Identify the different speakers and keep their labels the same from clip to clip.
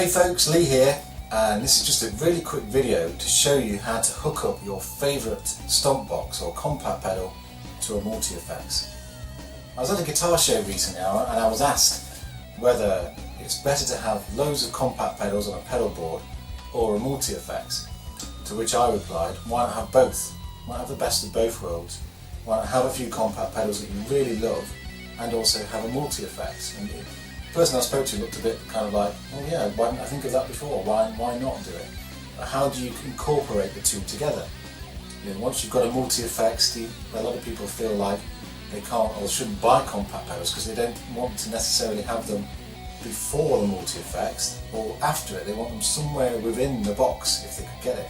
Speaker 1: Hey folks, Lee here, and this is just a really quick video to show you how to hook up your favourite stomp box or compact pedal to a multi-effects. I was at a guitar show recently and I was asked whether it's better to have loads of compact pedals on a pedal board or a multi-effects, to which I replied, why not have both? Why not have the best of both worlds? Why not have a few compact pedals that you really love and also have a multi-effects? And the person I spoke to looked a bit kind of like, oh yeah, why didn't I think of that before? Why not do it? But how do you incorporate the two together? You know, once you've got a multi-effects, a lot of people feel like they can't or shouldn't buy compact pedals because they don't want to necessarily have them before the multi-effects or after it. They want them somewhere within the box if they could get it.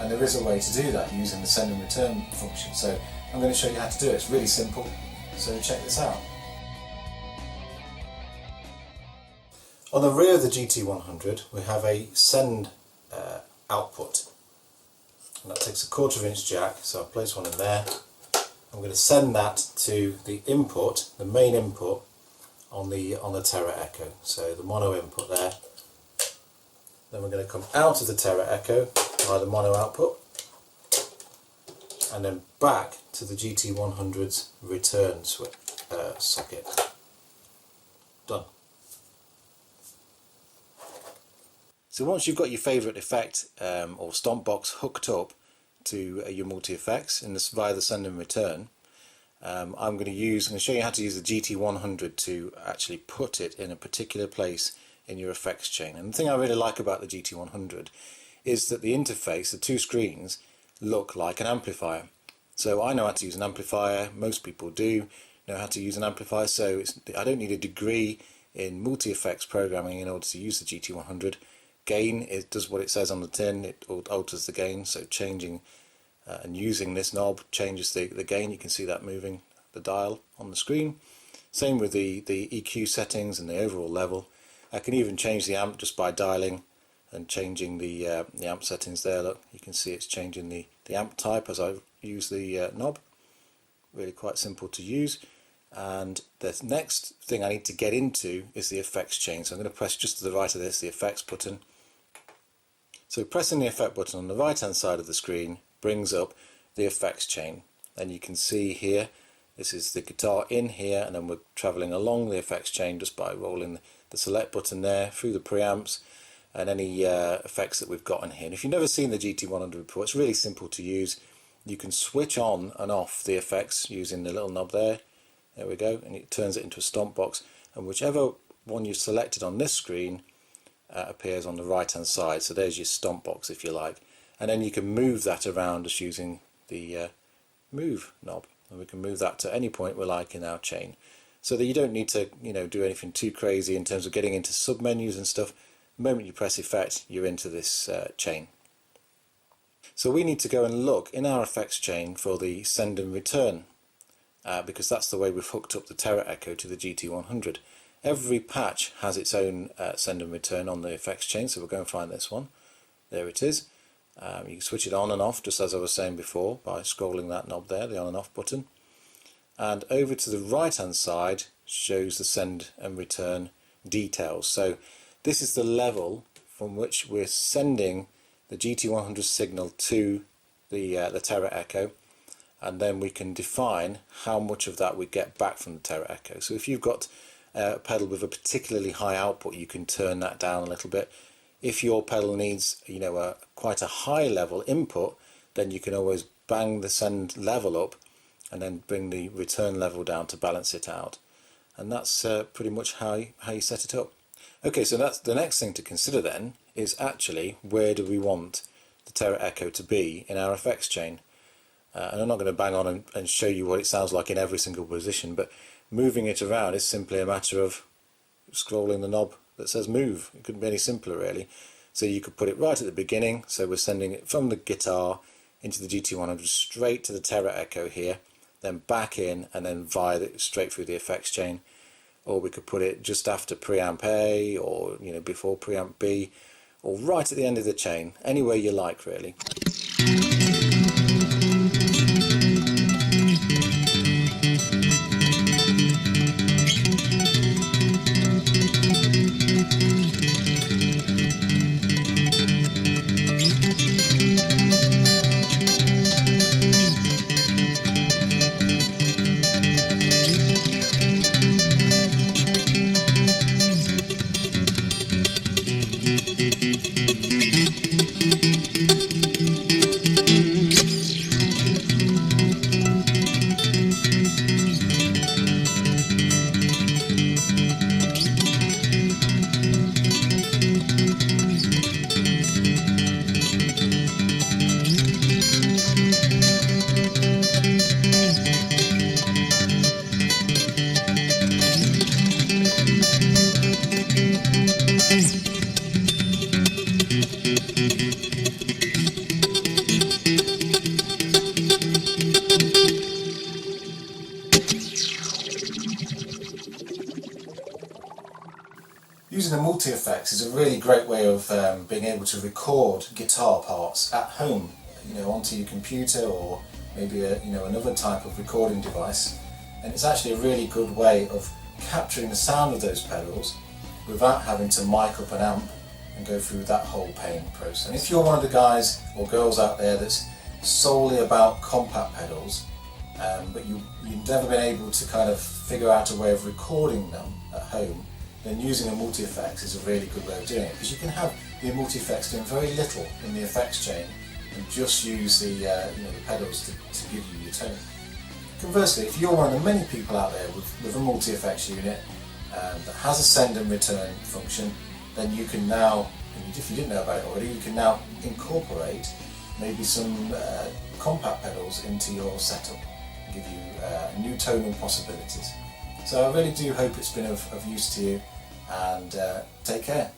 Speaker 1: And there is a way to do that using the send and return function. So I'm going to show you how to do it. It's really simple. So check this out. On the rear of the GT100 we have a send output, and that takes a 1/4 inch jack, so I'll place one in there. I'm going to send that to the input, the main input on the Terra Echo, so the mono input there. Then we're going to come out of the Terra Echo by the mono output and then back to the GT100's return socket. Done. So once you've got your favourite effect or stomp box hooked up to your multi-effects via the send and return, I'm going to show you how to use the GT100 to actually put it in a particular place in your effects chain. And the thing I really like about the GT100 is that the interface, the two screens, look like an amplifier. So I know how to use an amplifier, most people do know how to use an amplifier, so I don't need a degree in multi-effects programming in order to use the GT100. Gain, it does what it says on the tin, it alters the gain, so changing and using this knob changes the gain. You can see that moving the dial on the screen. Same with the EQ settings and the overall level. I can even change the amp just by dialing and changing the amp settings there. Look, you can see it's changing the amp type as I use the knob. Really quite simple to use. And the next thing I need to get into is the effects chain. So I'm going to press just to the right of this, the effects button. So pressing the effect button on the right hand side of the screen brings up the effects chain. And you can see here, this is the guitar in here, and then we're travelling along the effects chain just by rolling the select button there through the preamps and any effects that we've got in here. And if you've never seen the GT100 before, it's really simple to use. You can switch on and off the effects using the little knob there. There we go, and it turns it into a stomp box, and whichever one you've selected on this screen appears on the right hand side. So there's your stomp box if you like, and then you can move that around just using the move knob, and we can move that to any point we like in our chain, so that you don't need to do anything too crazy in terms of getting into submenus and stuff. The moment you press effect, you're into this chain. So we need to go and look in our effects chain for the send and return, because that's the way we've hooked up the Terra Echo to the GT100. Every patch has its own send and return on the effects chain, so we'll go and find this one. There it is. You can switch it on and off just as I was saying before by scrolling that knob there, the on and off button. And over to the right hand side shows the send and return details. So this is the level from which we're sending the GT100 signal to the Terra Echo, and then we can define how much of that we get back from the Terra Echo. So if you've got a pedal with a particularly high output, you can turn that down a little bit. If your pedal needs quite a high level input, then you can always bang the send level up and then bring the return level down to balance it out. And that's pretty much how you set it up. Okay, so that's the next thing to consider then, is actually where do we want the Terra Echo to be in our effects chain. And I'm not going to bang on and show you what it sounds like in every single position, but moving it around is simply a matter of scrolling the knob that says move. It couldn't be any simpler really. So you could put it right at the beginning, so we're sending it from the guitar into the GT100 straight to the Terra Echo here, then back in and then straight through the effects chain. Or we could put it just after preamp A, or before preamp B, or right at the end of the chain, anywhere you like really. Using the multi-effects is a really great way of being able to record guitar parts at home, onto your computer or maybe another type of recording device. And it's actually a really good way of capturing the sound of those pedals without having to mic up an amp and go through that whole pain process. And if you're one of the guys or girls out there that's solely about compact pedals, but you've never been able to kind of figure out a way of recording them at home, then using a multi-effects is a really good way of doing it, because you can have the multi-effects doing very little in the effects chain and just use the pedals to give you your tone. Conversely, if you're one of the many people out there with a multi-effects unit that has a send and return function, then you can now, and if you didn't know about it already, you can now incorporate maybe some compact pedals into your setup and give you new tonal possibilities. So I really do hope it's been of use to you, and take care.